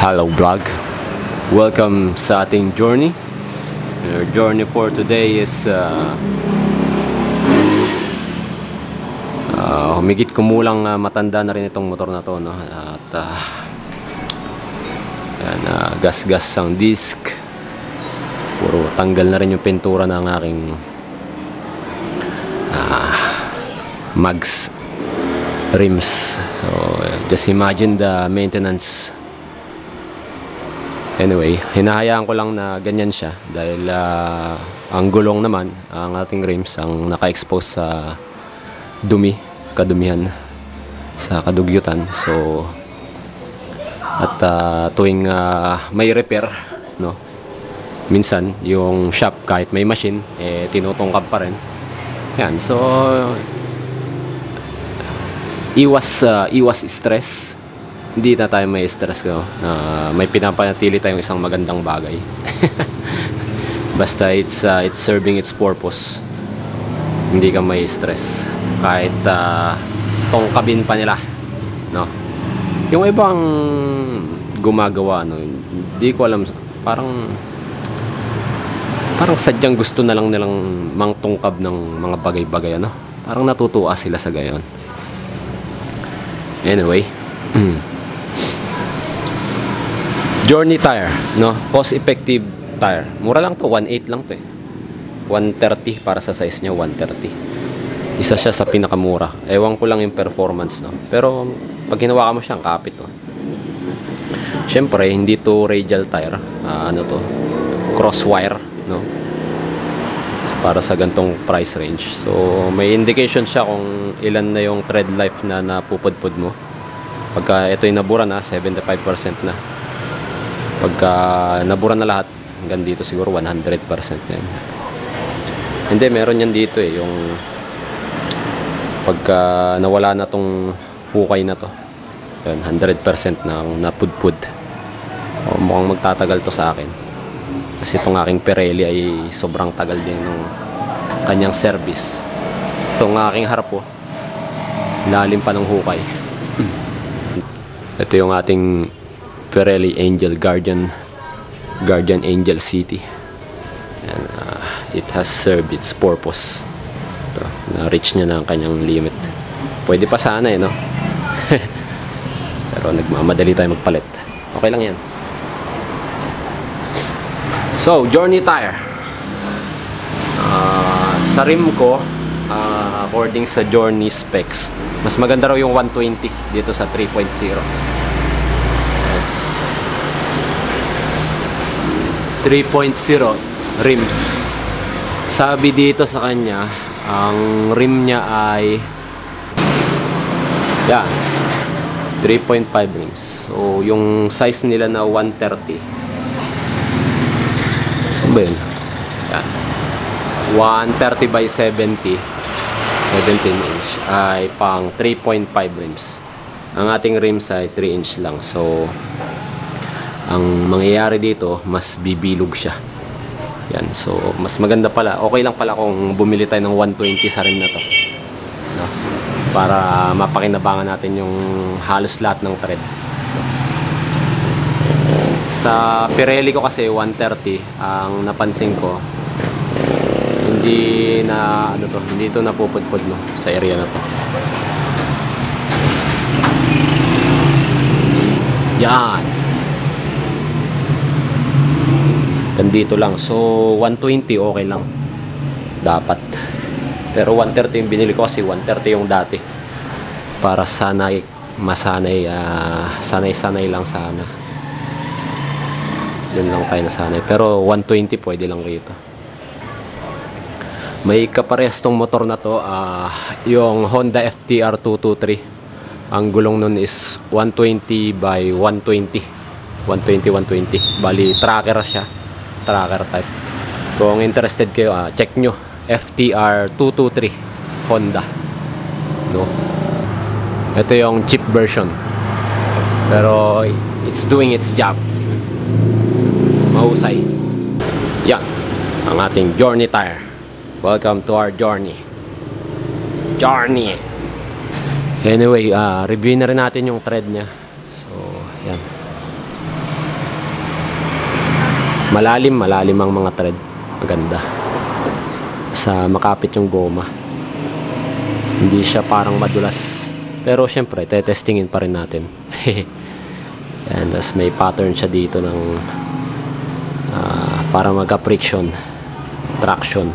Hello vlog, welcome sa ating journey. Our journey for today is humigit kumulang matanda na rin itong motor na to, no? At gas-gas ang disc, puro tanggal na rin yung pintura ng aking mags rims. So just imagine the maintenance. Anyway, hinahayaan ko lang na ganyan siya dahil ang gulong naman, ang ating rims, ang naka-expose sa dumi, kadumihan, sa kadugyutan. So at tuwing may repair, no, minsan yung shop kahit may machine tinutungkab pa rin. Yan, so iwas stress. Hindi na tayo may stress, no? May pinapanatili tayong isang magandang bagay. Basta it's serving its purpose, hindi ka may stress kahit tongkabin pa nila, no? Yung ibang gumagawa, no, hindi ko alam, parang sadyang gusto na lang nilang mangtungkab ng mga bagay-bagay, ano? Parang natutuwa sila sa gayon. Anyway, Journey tire, no? Cost effective tire. Mura lang to, 1.8 lang to eh. 130 para sa size niya, 130. Isa siya sa pinakamura. Ewan ko lang yung performance, no? Pero pag hinawakan mo siya, ang kapit, no? Syempre, hindi to radial tire. Ano to? Crosswire, no? Para sa gantong price range. So, may indication siya kung ilan na yung tread life na napupudpud mo. Pagka ito'y nabura na, 75% na. Pagka nabura na lahat, hanggang dito siguro 100% na yun. Hindi, meron yan dito eh, yung pagka nawala na tong hukay na to, yun, 100% na napudpud. O, mukhang magtatagal to sa akin kasi itong aking Pirelli ay sobrang tagal din ng kanyang service. Itong aking harap, lalim pa ng hukay. Ito yung ating Pirelli Angel Guardian Angel City. And, it has served its purpose. Ito, na-reach niya na ang kanyang limit. Pwede pa sana eh, no? Pero nagmamadali tayo magpalit. Okay lang yan. So, Journey tire. Sa rim ko, according sa Journey specs, mas maganda raw yung 120 dito sa 3.0. 3.0 rims. Sabi dito sa kanya, ang rim niya ay yan, 3.5 rims. So yung size nila na 130, saan ba yun? Yan, 130 by 17 inch ay pang 3.5 rims. Ang ating rims ay 3 inch lang. So ang mangyayari dito, mas bibilog siya. Yan, so mas maganda pala. Okay lang pala kung bumili tayo ng 120 sa rim na to, no? Para mapakinabangan natin yung halos lahat ng tread. Sa Pirelli ko kasi 130, ang napansin ko, hindi na ano to, hindi to napupudpud, no, sa area na to. Yan. Dito lang. So 120 okay lang dapat, pero 130 yung binili ko kasi 130 yung dati, para sanay masanay, sanay lang sana. Yun lang tayo nasanay, pero 120 pwede lang rito. May kaparehas tong motor na to, yung Honda FTR 223. Ang gulong nun is 120 by 120, 120 bali tracker siya, tracker type. Kung interested kayo, check nyo FTR 223 Honda, no? Ito yung cheap version, pero it's doing its job. Mahusay. Yan ang ating Journey tire. Welcome to our journey. Anyway, review na rin natin yung tread nya. So yan, Malalim ang mga thread. Maganda. Sa makapit yung goma. Hindi siya parang madulas. Pero syempre, testingin pa rin natin. Yan, tapos may pattern siya dito ng para magka-friction, traction.